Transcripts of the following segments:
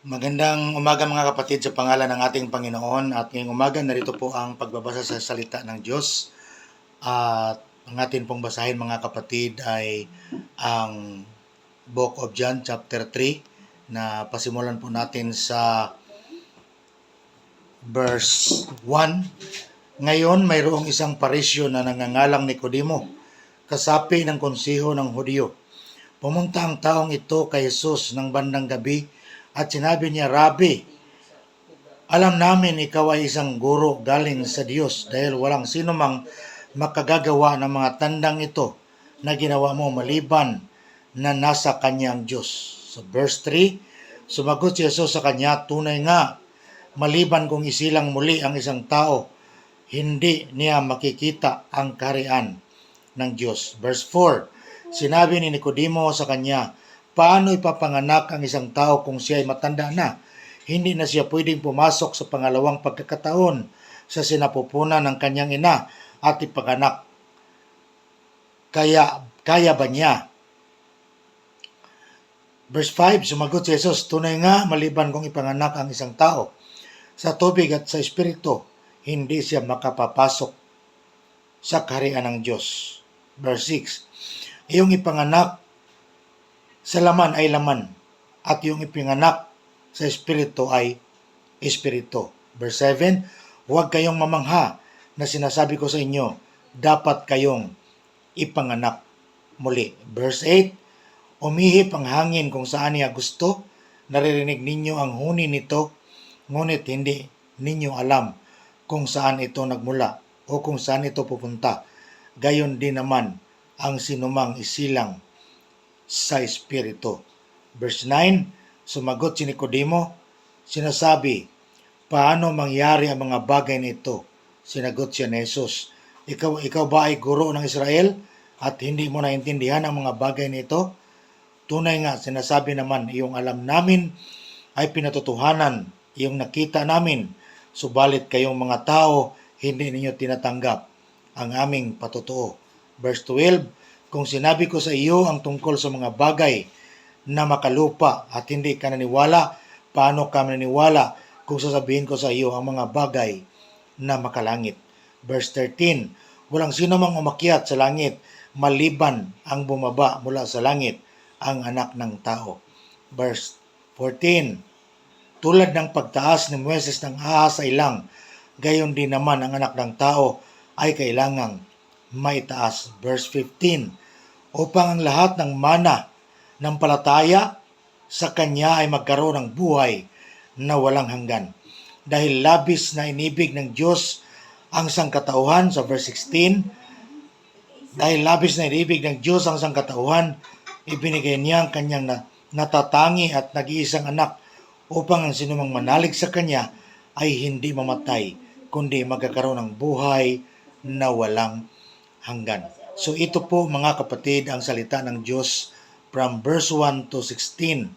Magandang umaga mga kapatid sa pangalan ng ating Panginoon at ngayong umaga narito po ang pagbabasa sa salita ng Diyos at ang atin pong basahin mga kapatid ay ang Book of John chapter 3 na pasimulan po natin sa verse 1. Ngayon mayroong isang parisyo na nangangalang Nicodemo, kasapi ng konseho ng Hudyo. Pumunta ang taong ito kay Jesus ng bandang gabi at sinabi niya, Rabi, alam namin ikaw ay isang guro galing sa Diyos dahil walang sino mang makagagawa ng mga tandang ito na ginawa mo maliban na nasa kanya ang Diyos. So verse 3, sumagot si Jesus sa kanya, tunay nga, maliban kung isilang muli ang isang tao, hindi niya makikita ang kaharian ng Diyos. Verse 4, sinabi ni Nicodemo sa kanya, paano ipapanganak ang isang tao kung siya ay matanda na? Hindi na siya pwedeng pumasok sa pangalawang pagkakataon sa sinapupunan ng kanyang ina at ipanganak. Kaya ba niya? Verse 5, sumagot si Jesus, tunay nga maliban kung ipanganak ang isang tao sa tubig at sa espiritu, hindi siya makapapasok sa kaharian ng Diyos. Verse 6, iyong ipanganak sa laman ay laman at yung ipinganak sa espiritu ay espiritu. Verse 7, huwag kayong mamangha na sinasabi ko sa inyo, dapat kayong ipanganak muli. Verse 8, umihip ang hangin kung saan niya gusto, naririnig ninyo ang huni nito, ngunit hindi ninyo alam kung saan ito nagmula o kung saan ito pupunta. Gayon din naman ang sinumang isilang sa espiritu. Verse 9, sumagot si Nicodemo, sinasabi, paano mangyari ang mga bagay na ito? Sinagot siya ni Jesus, ikaw ba ay guro ng Israel at hindi mo naintindihan ang mga bagay na ito? Tunay nga, sinasabi naman, iyong alam namin ay pinatotohanan, iyong nakita namin, subalit kayong mga tao, hindi ninyo tinatanggap ang aming patotoo. Verse 12, kung sinabi ko sa iyo ang tungkol sa mga bagay na makalupa at hindi ka naniwala, paano ka maniniwala kung sasabihin ko sa iyo ang mga bagay na makalangit? Verse 13, walang sino mang umakyat sa langit maliban ang bumaba mula sa langit, ang anak ng tao. Verse 14, tulad ng pagtaas ni Moises ng ahas sa ilang, gayon din naman ang anak ng tao ay kailangang maitaas. Verse 15, upang ang lahat ng mana ng palataya sa kanya ay magkaroon ng buhay na walang hanggan. Dahil labis na inibig ng Diyos ang sangkatauhan, sa verse 16, dahil labis na inibig ng Diyos ang sangkatauhan, ibinigay niya ang kanyang natatangi at nag-iisang anak upang ang sinumang manalig sa kanya ay hindi mamatay, kundi magkakaroon ng buhay na walang hanggan. So ito po mga kapatid ang salita ng Diyos from verse 1 to 16.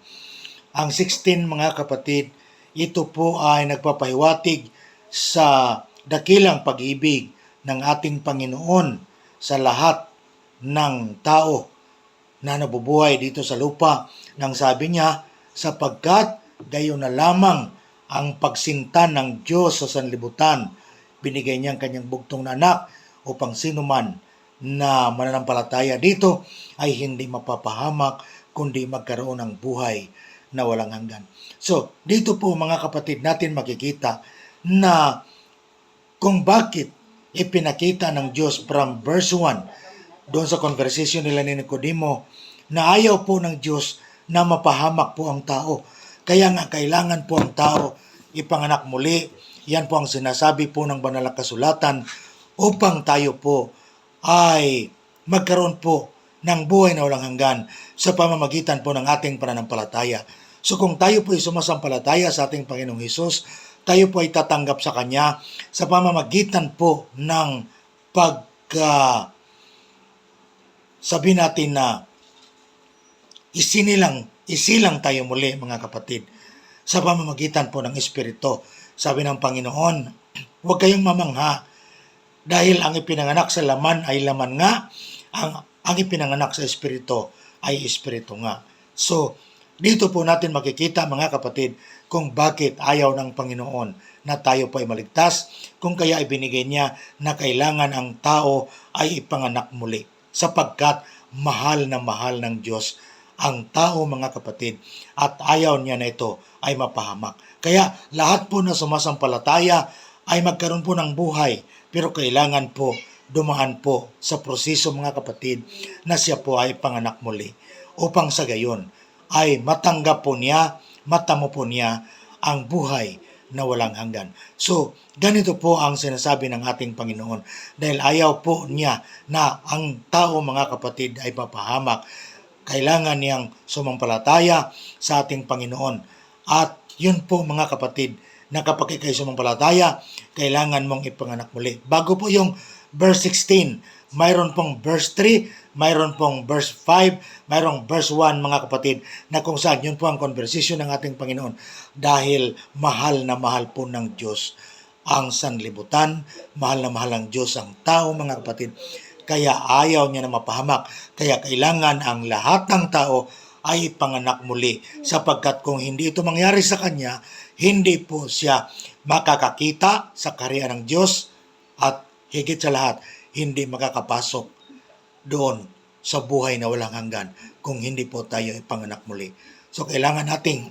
Ang 16 mga kapatid, ito po ay nagpapahiwatig sa dakilang pag-ibig ng ating Panginoon sa lahat ng tao na nabubuhay dito sa lupa. Nang sabi niya, sapagkat gayon na lamang ang pagsinta ng Diyos sa sanlibutan, binigay niya ang kanyang bugtong na anak upang sino man na mananampalataya dito ay hindi mapapahamak kundi magkaroon ng buhay na walang hanggan. So, dito po mga kapatid natin makikita na kung bakit ipinakita ng Diyos from verse 1 doon sa conversation nila ni Nicodemo na ayaw po ng Diyos na mapahamak po ang tao. Kaya nga kailangan po ang tao ipanganak muli. Yan po ang sinasabi po ng banal na kasulatan upang tayo po ay magkaroon po ng buhay na walang hanggan sa pamamagitan po ng ating pananampalataya. So kung tayo po ay sumasampalataya sa ating Panginoong Hesus, tayo po ay tatanggap sa Kanya sa pamamagitan po ng sabi natin na isilang tayo muli mga kapatid sa pamamagitan po ng Espiritu. Sabi ng Panginoon, huwag kayong mamangha dahil ang ipinanganak sa laman ay laman nga, ang ipinanganak sa Espiritu ay Espiritu nga. So, Dito po natin makikita mga kapatid kung bakit ayaw ng Panginoon na tayo po ay maligtas, kung kaya ibinigay niya na kailangan ang tao ay ipanganak muli, sapagkat mahal na mahal ng Diyos ang tao mga kapatid, at ayaw niya na ito ay mapahamak. Kaya lahat po na sumasampalataya ay magkaroon po ng buhay, pero kailangan po dumaan po sa proseso mga kapatid na siya po ay panganak muli, upang sa gayon ay matanggap po niya, matamo po niya ang buhay na walang hanggan. So, ganito po ang sinasabi ng ating Panginoon, dahil ayaw po niya na ang tao mga kapatid ay mapahamak. Kailangan niyang sumampalataya sa ating Panginoon. At yun po mga kapatid, na kapag ikay sumampalataya, kailangan mong ipanganak muli. Bago po yung verse 16, mayroon pong verse 3, mayroon pong verse 5, mayroong verse 1 mga kapatid, na kung saan yun po ang conversation ng ating Panginoon, dahil mahal na mahal po ng Diyos ang sanlibutan, mahal na mahal ng Diyos ang tao mga kapatid, kaya ayaw niya na mapahamak. Kaya kailangan ang lahat ng tao ay ipanganak muli, sapagkat kung hindi ito mangyari sa kanya, hindi po siya makakakita sa kaharian ng Diyos, at higit sa lahat, hindi makakapasok doon sa buhay na walang hanggan kung hindi po tayo ipanganak muli. So kailangan nating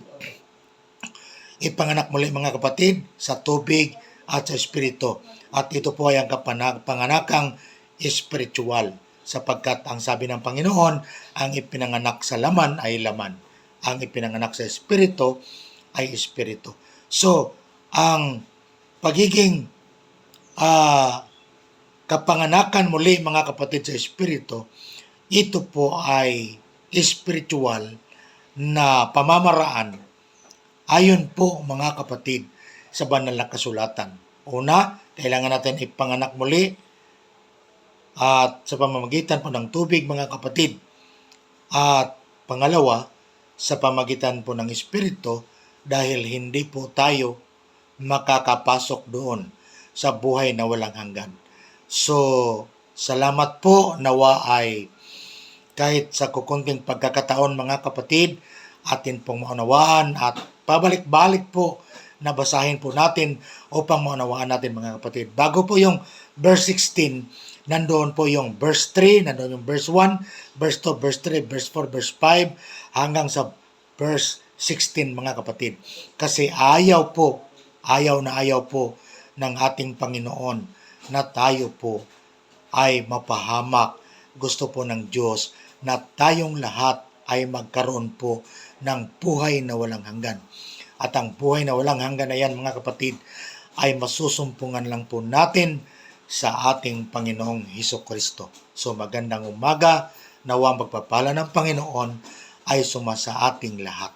ipanganak muli mga kapatid sa tubig at sa espiritu. At ito po ay ang panganakang espiritual, sapagkat ang sabi ng Panginoon, ang ipinanganak sa laman ay laman, ang ipinanganak sa espiritu ay espiritu. So, ang pagiging kapanganakan muli mga kapatid sa espiritu, ito po ay spiritual na pamamaraan ayon po mga kapatid sa banal na kasulatan. Una, kailangan natin ipanganak muli at sa pamamagitan po ng tubig mga kapatid. At pangalawa, sa pamagitan po ng espiritu, dahil hindi po tayo makakapasok doon sa buhay na walang hanggan. So, salamat po, nawa ay kahit sa kukunting pagkakataon mga kapatid, atin pong maunawaan at pabalik-balik po na basahin po natin upang maunawaan natin mga kapatid. Bago po yung verse 16, nandoon po yung verse 3, nandoon yung verse 1, verse 2, verse 3, verse 4, verse 5, hanggang sa verse 16 mga kapatid. Kasi ayaw na ayaw po ng ating Panginoon na tayo po ay mapahamak. Gusto po ng Diyos na tayong lahat ay magkaroon po ng buhay na walang hanggan. At ang buhay na walang hanggan na yan mga kapatid ay masusumpungan lang po natin sa ating Panginoong Hesukristo. So magandang umaga, nawa ang pagpapala ng Panginoon ay sumasa ating lahat.